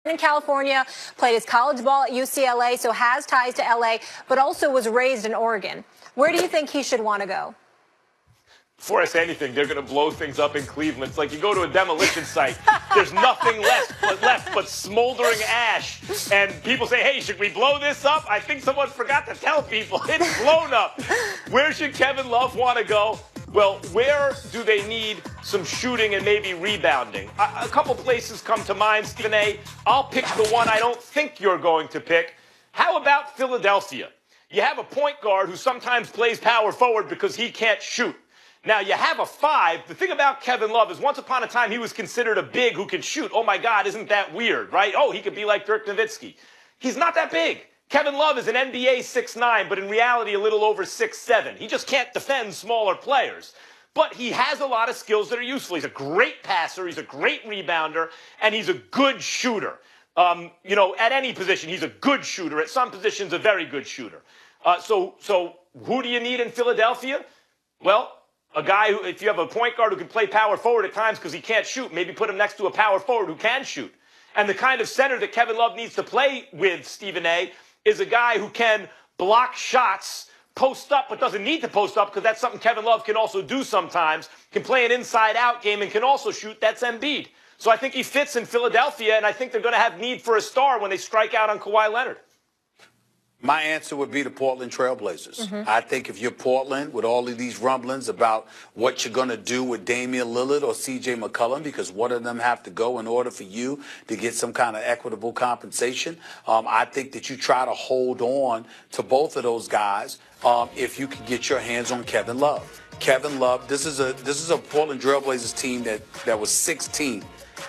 in California, played his college ball at UCLA, so has ties to LA, but also was raised in Oregon. Where do you think he should want to go? Before I say anything, they're going to blow things up in Cleveland. It's like you go to a demolition site. There's nothing left but smoldering ash. And people say, hey, should we blow this up? I think someone forgot to tell people. It's blown up. Where should Kevin Love want to go? Well, where do they need some shooting and maybe rebounding? A couple places come to mind, Stephen A. I'll pick the one I don't think you're going to pick. How about Philadelphia? You have a point guard who sometimes plays power forward because he can't shoot. Now, you have a 5. The thing about Kevin Love is once upon a time he was considered a big who could shoot. Oh, my God, isn't that weird, right? Oh, he could be like Dirk Nowitzki. He's not that big. Kevin Love is an NBA 6'9", but in reality a little over 6'7". He just can't defend smaller players. But he has a lot of skills that are useful. He's a great passer. He's a great rebounder. And he's a good shooter. You know, at any position, he's a good shooter. At some positions, a very good shooter. So who do you need in Philadelphia? Well, a guy who, if you have a point guard who can play power forward at times because he can't shoot, maybe put him next to a power forward who can shoot. And the kind of center that Kevin Love needs to play with, Stephen A., is a guy who can block shots, post up, but doesn't need to post up because that's something Kevin Love can also do sometimes, can play an inside-out game and can also shoot. That's Embiid. So I think he fits in Philadelphia, and I think they're going to have need for a star when they strike out on Kawhi Leonard. My answer would be the Portland Trailblazers. I think if you're Portland with all of these rumblings about what you're going to do with Damian Lillard or C.J. McCollum, because one of them have to go in order for you to get some kind of equitable compensation, I think that you try to hold on to both of those guys if you can get your hands on Kevin Love. Kevin Love, this is a Portland Trailblazers team that was 16th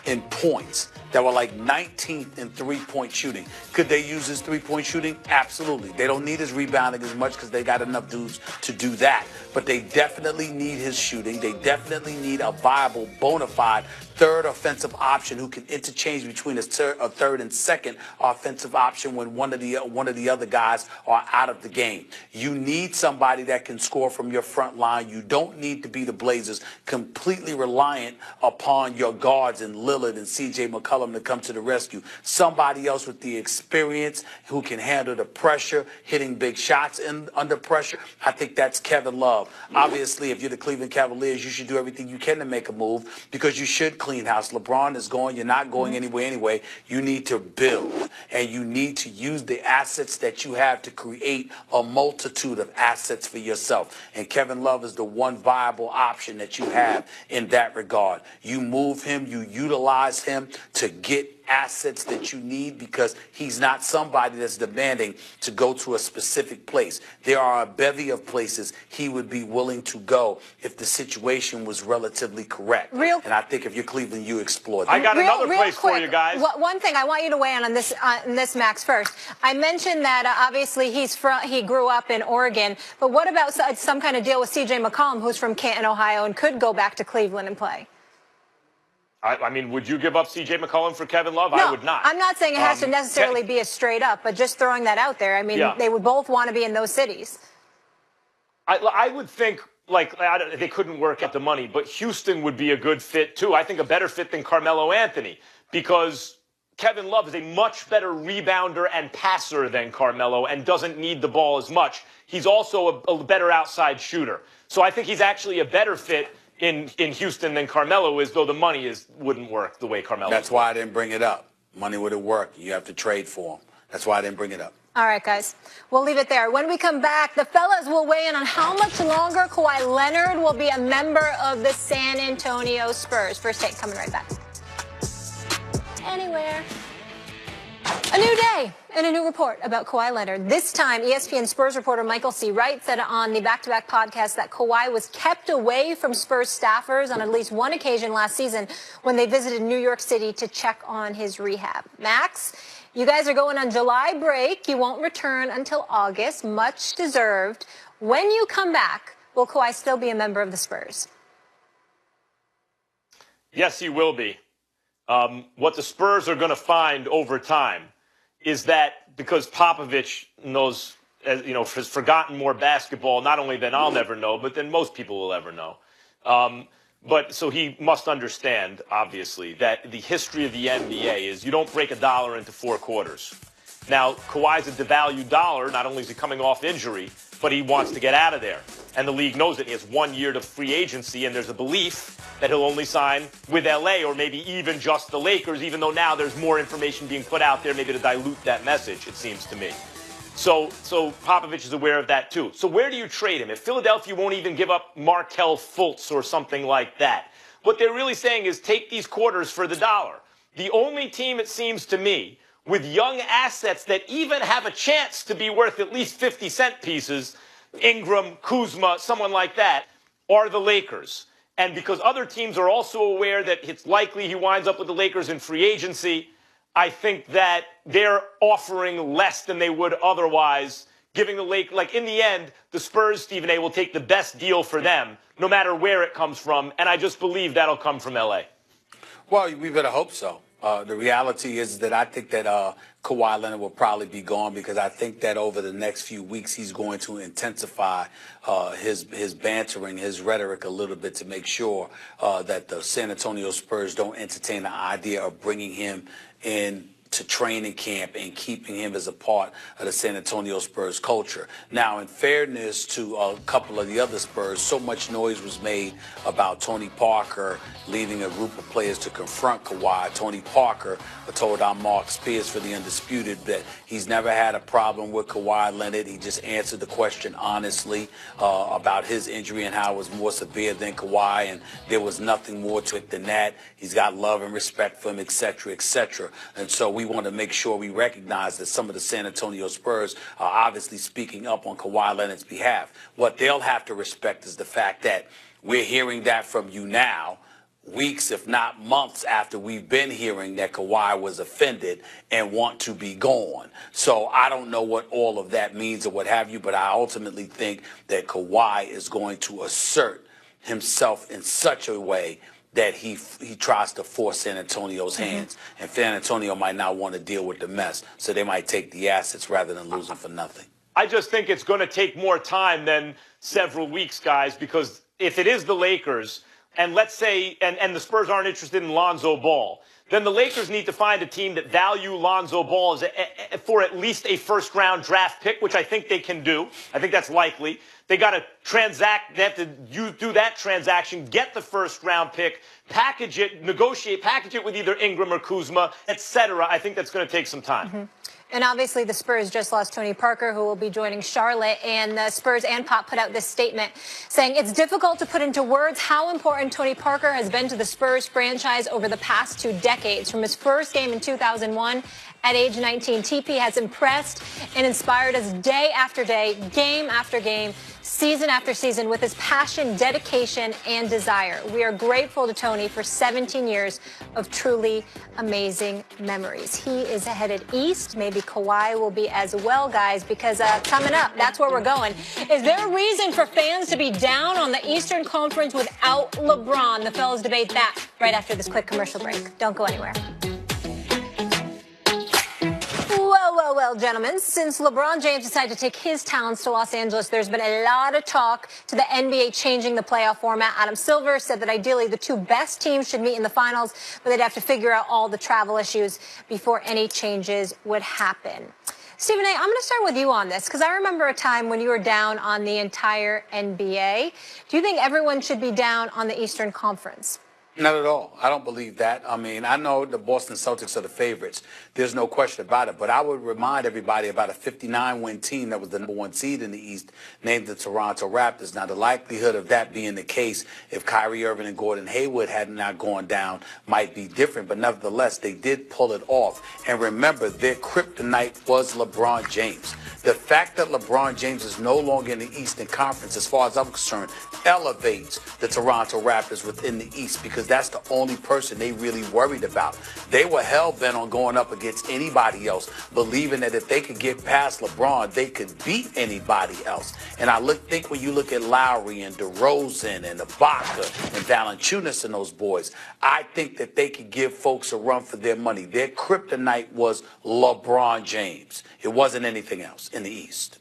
in points, that were like 19th in three-point shooting. Could they use his three-point shooting? Absolutely. They don't need his rebounding as much because they got enough dudes to do that. But they definitely need his shooting. They definitely need a viable, bona fide third offensive option who can interchange between a third and second offensive option when one of the other guys are out of the game. You need somebody that can score from your front line. You don't need to be the Blazers completely reliant upon your guards and Lillard and C.J. McCollum to come to the rescue. Somebody else with the experience who can handle the pressure, hitting big shots under pressure. I think that's Kevin Love. Obviously, if you're the Cleveland Cavaliers, you should do everything you can to make a move because you should clean house. LeBron is going. You're not going anywhere anyway. You need to build, and you need to use the assets that you have to create a multitude of assets for yourself. And Kevin Love is the one viable option that you have in that regard. You move him, you utilize him to get assets that you need because he's not somebody that's demanding to go to a specific place. There are a bevy of places he would be willing to go if the situation was relatively correct. And I think if you're Cleveland, you explore that. I got another place for you guys. One thing I want you to weigh in on this, Max, first. I mentioned that obviously he grew up in Oregon, but what about some kind of deal with C.J. McCollum, who's from Canton, Ohio, and could go back to Cleveland and play? I mean, would you give up C.J. McCollum for Kevin Love? No, I would not. I'm not saying it has to necessarily be a straight up, but just throwing that out there. I mean, they would both want to be in those cities. I would think, like, they couldn't work at the money, but Houston would be a good fit, too. I think a better fit than Carmelo Anthony because Kevin Love is a much better rebounder and passer than Carmelo and doesn't need the ball as much. He's also a better outside shooter. So I think he's actually a better fit in Houston than Carmelo is, though the money wouldn't work the way Carmelo. That's why I didn't bring it up. Money would have worked. You have to trade for him. That's why I didn't bring it up. All right, guys. We'll leave it there. When we come back, the fellas will weigh in on how much longer Kawhi Leonard will be a member of the San Antonio Spurs. First Take coming right back. Anywhere. A new day and a new report about Kawhi Leonard. This time, ESPN Spurs reporter Michael C. Wright said on the back-to-back podcast that Kawhi was kept away from Spurs staffers on at least one occasion last season when they visited New York City to check on his rehab. Max, you guys are going on July break. You won't return until August. Much deserved. When you come back, will Kawhi still be a member of the Spurs? Yes, he will be. What the Spurs are going to find over time is that because Popovich knows, has forgotten more basketball, not only than I'll never know, but than most people will ever know. But so he must understand, obviously, that the history of the NBA is you don't break a dollar into 4 quarters. Now, Kawhi's a devalued dollar. Not only is he coming off injury, but he wants to get out of there. And the league knows it. He has 1 year to free agency, and there's a belief that he'll only sign with LA or maybe even just the Lakers, even though now there's more information being put out there maybe to dilute that message, it seems to me. So Popovich is aware of that too. So where do you trade him? If Philadelphia won't even give up Markelle Fultz or something like that, what they're really saying is take these quarters for the dollar. The only team, it seems to me, with young assets that even have a chance to be worth at least 50-cent pieces, Ingram, Kuzma, someone like that, are the Lakers. And because other teams are also aware that it's likely he winds up with the Lakers in free agency, I think that they're offering less than they would otherwise, giving the Lakers, like in the end, the Spurs, Stephen A., will take the best deal for them, no matter where it comes from. And I just believe that'll come from L.A. Well, we better hope so. The reality is that I think that Kawhi Leonard will probably be gone because I think that over the next few weeks he's going to intensify his bantering, his rhetoric a little bit to make sure that the San Antonio Spurs don't entertain the idea of bringing him in to training camp and keeping him as a part of the San Antonio Spurs culture. Now, in fairness to a couple of the other Spurs, so much noise was made about Tony Parker leading a group of players to confront Kawhi. Tony Parker told our Mark Spears for the Undisputed that he's never had a problem with Kawhi Leonard. He just answered the question honestly about his injury and how it was more severe than Kawhi, and there was nothing more to it than that. He's got love and respect for him, et cetera, et cetera. And so we want to make sure we recognize that some of the San Antonio Spurs are obviously speaking up on Kawhi Leonard's behalf. What they'll have to respect is the fact that we're hearing that from you now, weeks, if not months, after we've been hearing that Kawhi was offended and want to be gone. So I don't know what all of that means or what have you, but I ultimately think that Kawhi is going to assert himself in such a way that he tries to force San Antonio's hands. And San Antonio might not want to deal with the mess, so they might take the assets rather than lose them for nothing. I just think it's going to take more time than several weeks, guys, because if it is the Lakers, and let's say, and the Spurs aren't interested in Lonzo Ball, then the Lakers need to find a team that value Lonzo Ball for at least a first-round draft pick, which I think they can do. I think that's likely. They got to transact. They have to do that transaction, get the first-round pick, package it, negotiate, package it with either Ingram or Kuzma, etc. I think that's going to take some time. And obviously the Spurs just lost Tony Parker, who will be joining Charlotte. And the Spurs and Pop put out this statement saying it's difficult to put into words how important Tony Parker has been to the Spurs franchise over the past 2 decades. From his first game in 2001 at age 19, TP has impressed and inspired us day after day, game after game, season after season with his passion, dedication, and desire. We are grateful to Tony for 17 years of truly amazing memories. He is headed east. Maybe Kawhi will be as well, guys, because coming up, that's where we're going. Is there a reason for fans to be down on the Eastern Conference without LeBron? The fellas debate that right after this quick commercial break. Don't go anywhere. Well, gentlemen, since LeBron James decided to take his talents to Los Angeles, there's been a lot of talk to the NBA changing the playoff format. Adam Silver said that ideally the 2 best teams should meet in the finals, but they'd have to figure out all the travel issues before any changes would happen. Stephen A., I'm going to start with you on this, because I remember a time when you were down on the entire NBA. Do you think everyone should be down on the Eastern Conference? Not at all. I don't believe that. I mean, I know the Boston Celtics are the favorites. There's no question about it. But I would remind everybody about a 59-win team that was the #1 seed in the East, named the Toronto Raptors. Now, the likelihood of that being the case if Kyrie Irving and Gordon Hayward had not gone down might be different. But nevertheless, they did pull it off. And remember, their kryptonite was LeBron James. The fact that LeBron James is no longer in the Eastern Conference, as far as I'm concerned, elevates the Toronto Raptors within the East, because that's the only person they really worried about. They were hell-bent on going up against anybody else, believing that if they could get past LeBron, they could beat anybody else. And I think when you look at Lowry and DeRozan and Ibaka and Valanciunas and those boys, I think that they could give folks a run for their money. Their kryptonite was LeBron James. It wasn't anything else in the East.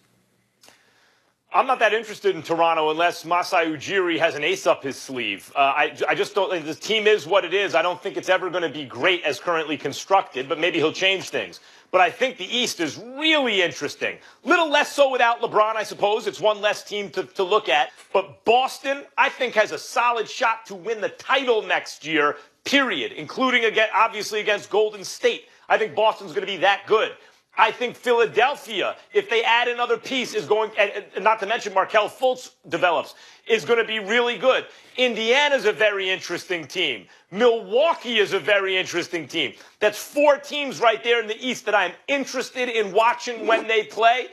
I'm not that interested in Toronto unless Masai Ujiri has an ace up his sleeve. I just don't. The team is what it is. I don't think it's ever going to be great as currently constructed, but maybe he'll change things. But I think the East is really interesting. Little less so without LeBron, I suppose. It's one less team to look at. But Boston, I think, has a solid shot to win the title next year, period, including, again, obviously, against Golden State. I think Boston's going to be that good. I think Philadelphia, if they add another piece, is going, and not to mention Markelle Fultz develops, is going to be really good. Indiana's a very interesting team. Milwaukee is a very interesting team. That's 4 teams right there in the East that I'm interested in watching when they play.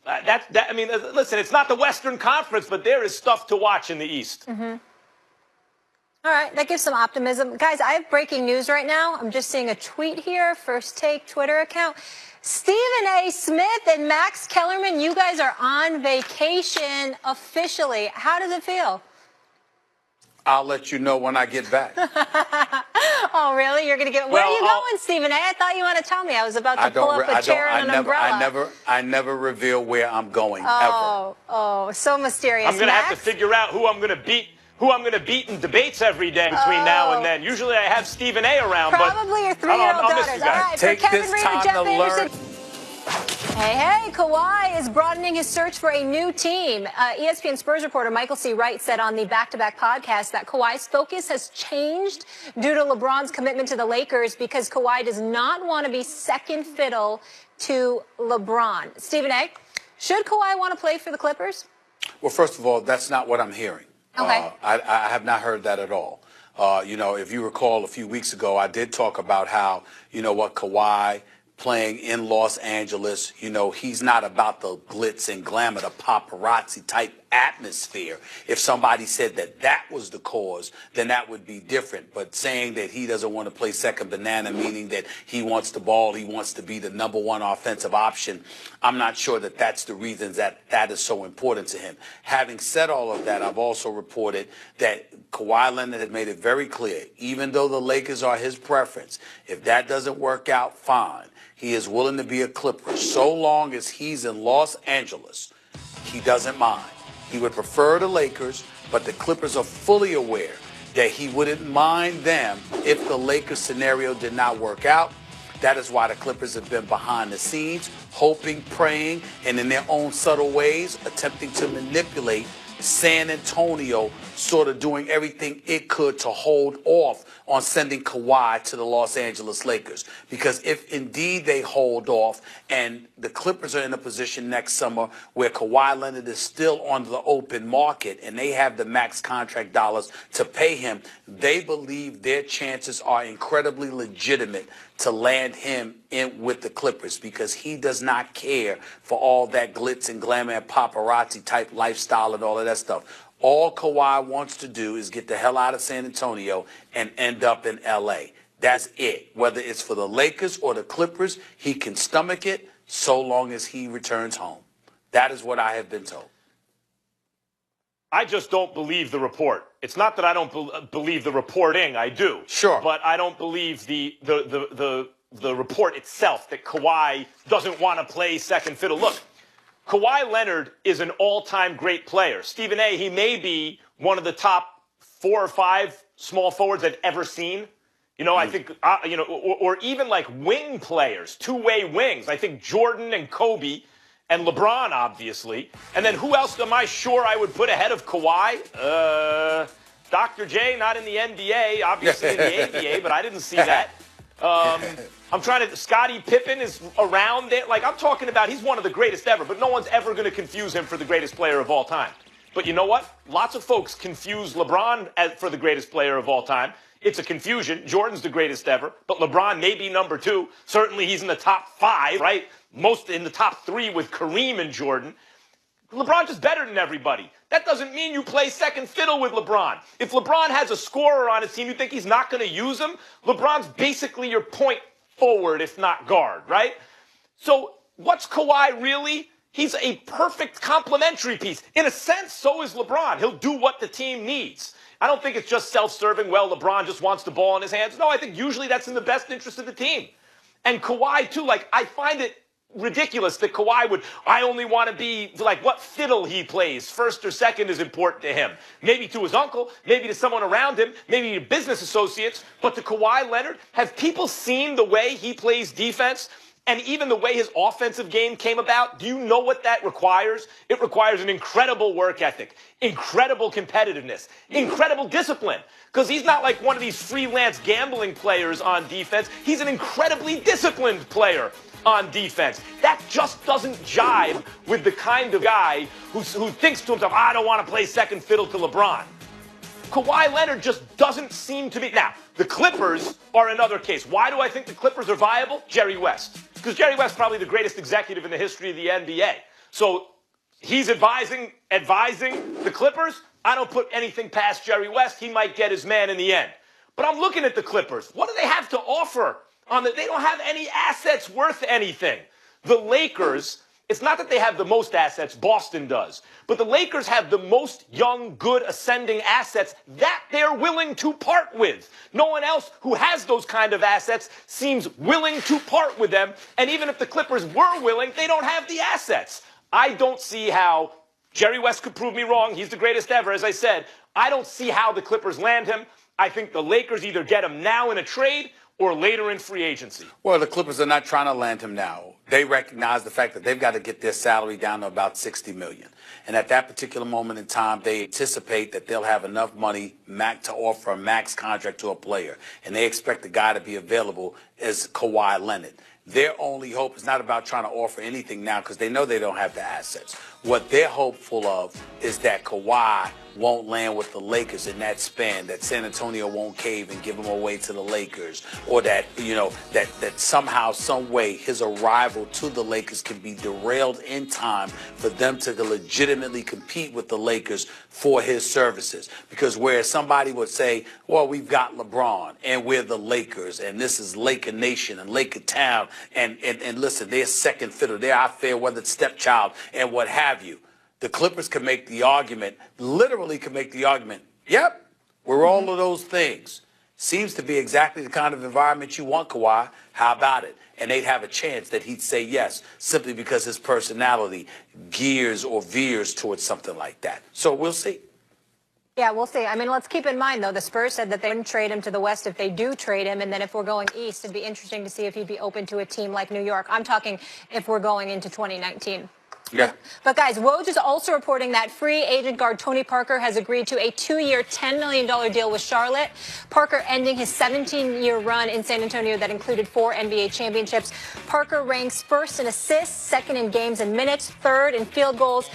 I mean, listen, it's not the Western Conference, but there is stuff to watch in the East. Mm-hmm. All right, that gives some optimism. Guys, I have breaking news right now. I'm just seeing a tweet here, First Take Twitter account. Stephen A. Smith and Max Kellerman, you guys are on vacation officially. How does it feel? I'll let you know when I get back. Oh, really? You're going to get... Where are you going, Stephen A.? I thought you want to tell me. I was about to pull up a chair and an umbrella. I never reveal where I'm going, ever. Oh, so mysterious. I'm going to have to figure out who I'm going to beat in debates every day between now and then. Usually I have Stephen A. around, probably your 3-year-old daughters. All right, take for Kevin this Reed time and Jeff to learn. Hey, Kawhi is broadening his search for a new team. ESPN Spurs reporter Michael C. Wright said on the back-to-back podcast that Kawhi's focus has changed due to LeBron's commitment to the Lakers because Kawhi does not want to be second fiddle to LeBron. Stephen A., should Kawhi want to play for the Clippers? Well, first of all, that's not what I'm hearing. Okay. I have not heard that at all. If you recall a few weeks ago, I did talk about how, Kawhi playing in Los Angeles, he's not about the glitz and glamour, the paparazzi type atmosphere. If somebody said that was the cause, then that would be different. But saying that he doesn't want to play second banana, meaning that he wants the ball, he wants to be the number one offensive option, I'm not sure that that's the reason that is so important to him. Having said all of that, I've also reported that Kawhi Leonard has made it very clear, even though the Lakers are his preference, if that doesn't work out, fine. He is willing to be a Clipper so long as he's in Los Angeles. He doesn't mind. He would prefer the Lakers, but the Clippers are fully aware that he wouldn't mind them if the Lakers scenario did not work out. That is why the Clippers have been behind the scenes, hoping, praying, and in their own subtle ways, attempting to manipulate San Antonio, sort of doing everything it could to hold off on sending Kawhi to the Los Angeles Lakers. Because if indeed they hold off and the Clippers are in a position next summer where Kawhi Leonard is still on the open market and they have the max contract dollars to pay him, they believe their chances are incredibly legitimate to land him in with the Clippers because he does not care for all that glitz and glamour and paparazzi type lifestyle and all of that stuff. All Kawhi wants to do is get the hell out of San Antonio and end up in L.A. That's it. Whether it's for the Lakers or the Clippers, he can stomach it so long as he returns home. That is what I have been told. I just don't believe the report. It's not that I don't believe the reporting. I do. Sure. But I don't believe the report itself that Kawhi doesn't want to play second fiddle. Look, Kawhi Leonard is an all-time great player. Stephen A., he may be one of the top 4 or 5 small forwards I've ever seen. I think, or even like wing players, two-way wings. I think Jordan and Kobe and LeBron, obviously. And then who else am I sure I would put ahead of Kawhi? Dr. J, not in the NBA, obviously in the ABA, but I didn't see that. I'm trying to, Scottie Pippen is around there. Like, I'm talking about, he's one of the greatest ever, but no one's ever going to confuse him for the greatest player of all time. But you know what? Lots of folks confuse LeBron for the greatest player of all time. It's a confusion. Jordan's the greatest ever, but LeBron may be number 2. Certainly he's in the top 5, right? Most in the top 3 with Kareem and Jordan. LeBron's just better than everybody. That doesn't mean you play second fiddle with LeBron. If LeBron has a scorer on his team, you think he's not going to use him? LeBron's basically your point forward, if not guard, right? So what's Kawhi really? He's a perfect complementary piece. In a sense, so is LeBron. He'll do what the team needs. I don't think it's just self-serving, well, LeBron just wants the ball in his hands. No, I think usually that's in the best interest of the team. And Kawhi, too, like, I find it ridiculous that Kawhi would, I only want to be like what fiddle he plays. First or second is important to him. Maybe to his uncle, maybe to someone around him, maybe to business associates. But to Kawhi Leonard, have people seen the way he plays defense? And even the way his offensive game came about, do you know what that requires? It requires an incredible work ethic, incredible competitiveness, incredible discipline. Because he's not like one of these freelance gambling players on defense. He's an incredibly disciplined player on defense. That just doesn't jive with the kind of guy who thinks to himself, I don't want to play second fiddle to LeBron. Kawhi Leonard just doesn't seem to be. Now, the Clippers are another case. Why do I think the Clippers are viable? Jerry West. Because Jerry West is probably the greatest executive in the history of the NBA. So he's advising the Clippers. I don't put anything past Jerry West. He might get his man in the end. But I'm looking at the Clippers. What do they have to offer? They don't have any assets worth anything. The Lakers, it's not that they have the most assets, Boston does. But the Lakers have the most young, good, ascending assets that they're willing to part with. No one else who has those kind of assets seems willing to part with them. And even if the Clippers were willing, they don't have the assets. I don't see how Jerry West could prove me wrong. He's the greatest ever, as I said. I don't see how the Clippers land him. I think the Lakers either get him now in a trade or later in free agency. Well, the Clippers are not trying to land him now. They recognize the fact that they've got to get their salary down to about $60 million. And at that particular moment in time, they anticipate that they'll have enough money to offer a max contract to a player. And they expect the guy to be available as Kawhi Leonard. Their only hope is not about trying to offer anything now because they know they don't have the assets. What they're hopeful of is that Kawhi won't land with the Lakers in that span, that San Antonio won't cave and give him away to the Lakers, or that, that somehow, some way, his arrival to the Lakers can be derailed in time for them to legitimately compete with the Lakers for his services. Because whereas somebody would say, well, we've got LeBron and we're the Lakers and this is Laker Nation and Laker Town and listen, they're second fiddle, they're our fair weathered stepchild and what have you. The Clippers can make the argument, literally can make the argument, yep, we're all of those things. Seems to be exactly the kind of environment you want, Kawhi. How about it? And they'd have a chance that he'd say yes, simply because his personality gears or veers towards something like that. So we'll see. Yeah, we'll see. I mean, let's keep in mind, though, the Spurs said that they wouldn't trade him to the West if they do trade him. And then if we're going East, it'd be interesting to see if he'd be open to a team like New York. I'm talking if we're going into 2019. Yeah. But, guys, Woj is also reporting that free agent guard Tony Parker has agreed to a 2-year, $10 million deal with Charlotte. Parker ending his 17-year run in San Antonio that included 4 NBA championships. Parker ranks first in assists, second in games and minutes, third in field goals,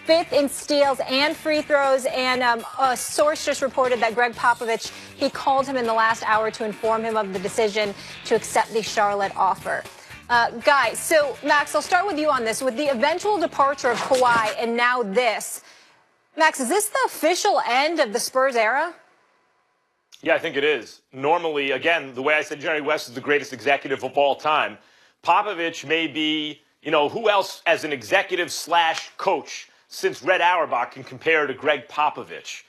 5th in steals and free throws. And a source just reported that Greg Popovich, he called him in the last hour to inform him of the decision to accept the Charlotte offer. Guys, so, Max, I'll start with you on this. With the eventual departure of Kawhi and now this, Max, is this the official end of the Spurs era? Yeah, I think it is. Normally, again, the way I said Jerry West is the greatest executive of all time, Popovich may be, who else as an executive / coach since Red Auerbach can compare to Greg Popovich?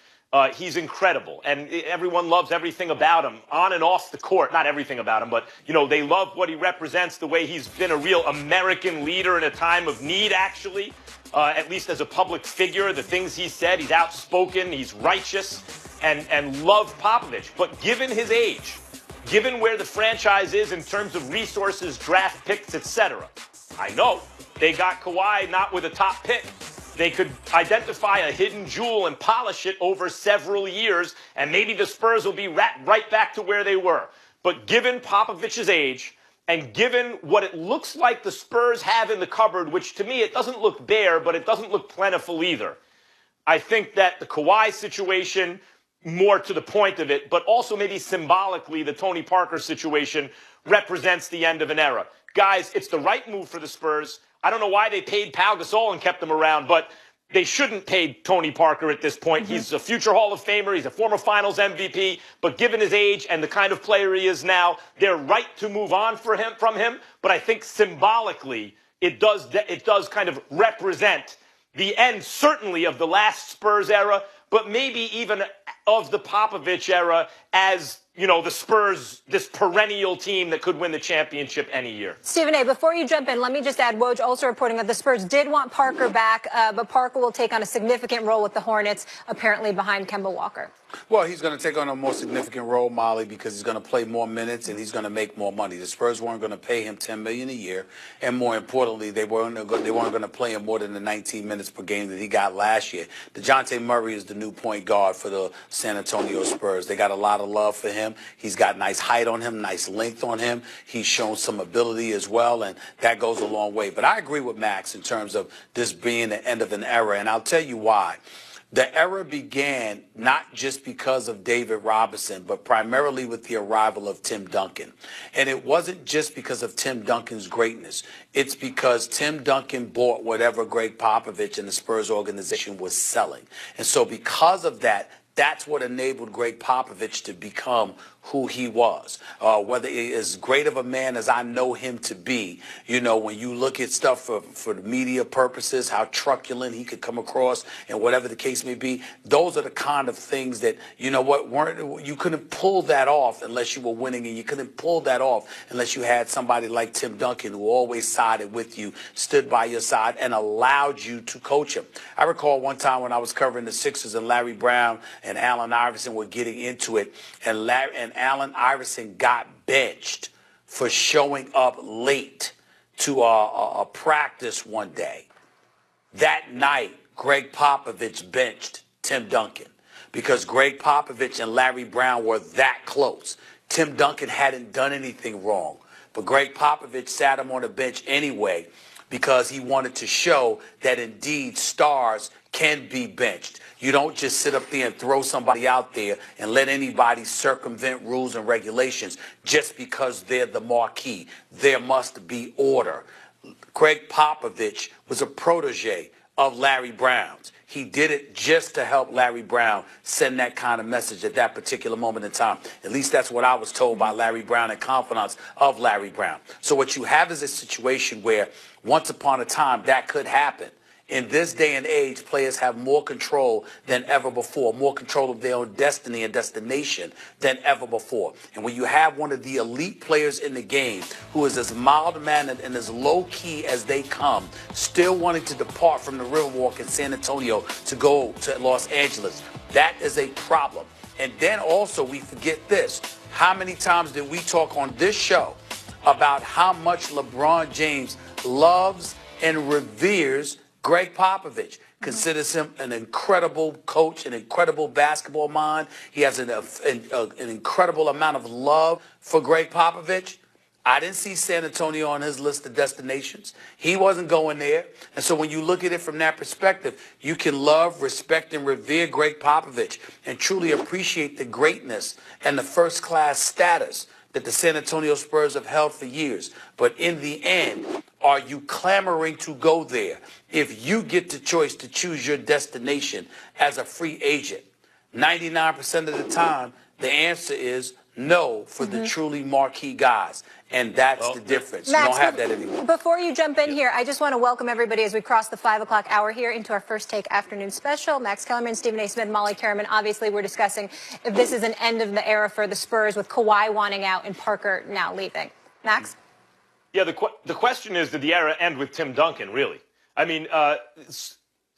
He's incredible, and everyone loves everything about him, on and off the court. Not everything about him, but, they love what he represents, the way he's been a real American leader in a time of need, actually, at least as a public figure. The things he said, he's outspoken, he's righteous, and love Popovich. But given his age, given where the franchise is in terms of resources, draft picks, etc., I know they got Kawhi not with a top pick. They could identify a hidden jewel and polish it over several years, and maybe the Spurs will be right back to where they were. But given Popovich's age, and given what it looks like the Spurs have in the cupboard, which to me it doesn't look bare, but it doesn't look plentiful either, I think that the Kawhi situation, more to the point of it, but also maybe symbolically the Tony Parker situation, represents the end of an era. Guys, it's the right move for the Spurs. I don't know why they paid Pau Gasol and kept him around, but they shouldn't pay Tony Parker at this point. Mm-hmm. He's a future Hall of Famer. He's a former Finals MVP. But given his age and the kind of player he is now, they're right to move on from him. But I think symbolically, it does kind of represent the end, certainly, of the last Spurs era, but maybe even of the Popovich era as the Spurs, this perennial team that could win the championship any year. Stephen A., before you jump in, let me just add, Woj also reporting that the Spurs did want Parker back, but Parker will take on a significant role with the Hornets, apparently behind Kemba Walker. Well, he's going to take on a more significant role, Molly, because he's going to play more minutes and he's going to make more money. The Spurs weren't going to pay him $10 million a year, and more importantly, they weren't going to play him more than the 19 minutes per game that he got last year. DeJounte Murray is the new point guard for the San Antonio Spurs. They got a lot of love for him. He's got nice height on him, nice length on him. He's shown some ability as well, and that goes a long way. But I agree with Max in terms of this being the end of an era, and I'll tell you why. The era began not just because of David Robinson, but primarily with the arrival of Tim Duncan. And it wasn't just because of Tim Duncan's greatness. It's because Tim Duncan bought whatever Greg Popovich and the Spurs organization was selling. And so because of that, that's what enabled Greg Popovich to become who he was. Whether he is great of a man as I know him to be, when you look at stuff for the media purposes, how truculent he could come across and whatever the case may be, those are the kind of things that, you couldn't pull that off unless you were winning, and you couldn't pull that off unless you had somebody like Tim Duncan who always sided with you, stood by your side, and allowed you to coach him. I recall one time when I was covering the Sixers and Larry Brown and Allen Iverson were getting into it, and Allen Iverson got benched for showing up late to a practice one day. That night, Greg Popovich benched Tim Duncan because Greg Popovich and Larry Brown were that close. Tim Duncan hadn't done anything wrong, but Greg Popovich sat him on the bench anyway because he wanted to show that indeed stars can be benched. You don't just sit up there and throw somebody out there and let anybody circumvent rules and regulations just because they're the marquee. There must be order. Greg Popovich was a protege of Larry Brown's. He did it just to help Larry Brown send that kind of message at that particular moment in time. At least that's what I was told by Larry Brown and confidants of Larry Brown. So what you have is a situation where once upon a time that could happen. In this day and age, players have more control than ever before, more control of their own destiny and destination than ever before. And when you have one of the elite players in the game who is as mild-mannered and as low-key as they come, still wanting to depart from the Riverwalk in San Antonio to go to Los Angeles, that is a problem. And then also we forget this. How many times did we talk on this show about how much LeBron James loves and reveres Greg Popovich, considers him an incredible coach, an incredible basketball mind. He has an incredible amount of love for Greg Popovich. I didn't see San Antonio on his list of destinations. He wasn't going there. And so when you look at it from that perspective, you can love, respect, and revere Greg Popovich and truly appreciate the greatness and the first-class status that the San Antonio Spurs have held for years. But in the end, are you clamoring to go there if you get the choice to choose your destination as a free agent? 99% of the time, the answer is no for the truly marquee guys. And that's the difference. Max, you don't have that anymore. Before you jump in here, I just want to welcome everybody as we cross the 5 o'clock hour here into our First Take afternoon special. Max Kellerman, Stephen A. Smith, Molly Kellerman. Obviously, we're discussing if this is an end of the era for the Spurs with Kawhi wanting out and Parker now leaving. Max? Yeah, the question is, did the era end with Tim Duncan, really? I mean,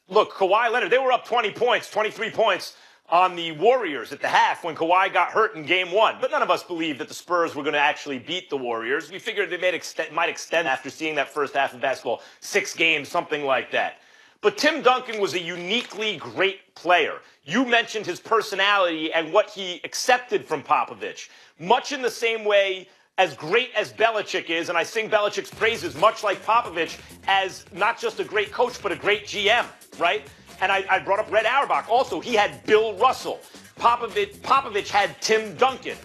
look, Kawhi Leonard, they were up 20 points, 23 points on the Warriors at the half when Kawhi got hurt in Game 1. But none of us believed that the Spurs were going to actually beat the Warriors. We figured they might extend after seeing that first half of basketball, 6 games, something like that. But Tim Duncan was a uniquely great player. You mentioned his personality and what he accepted from Popovich. Much in the same way as great as Belichick is, and I sing Belichick's praises, much like Popovich, as not just a great coach, but a great GM, right? And I brought up Red Auerbach. Also, he had Bill Russell. Popovich had Tim Duncan.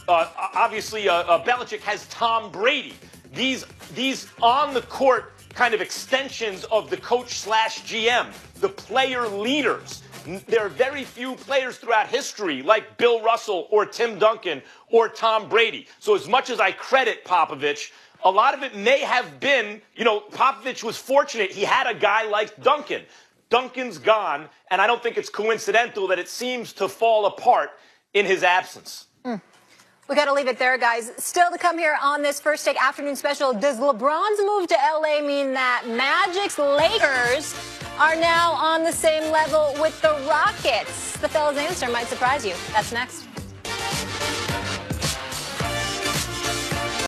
Obviously, Belichick has Tom Brady. These on-the-court kind of extensions of the coach/GM, the player leaders. There are very few players throughout history like Bill Russell or Tim Duncan or Tom Brady. So as much as I credit Popovich, a lot of it may have been, Popovich was fortunate. He had a guy like Duncan. Duncan's gone, and I don't think it's coincidental that it seems to fall apart in his absence. We got to leave it there, guys. Still to come here on this First Take afternoon special, does LeBron's move to LA mean that Magic's Lakers are now on the same level with the Rockets? The fella's answer might surprise you. That's next.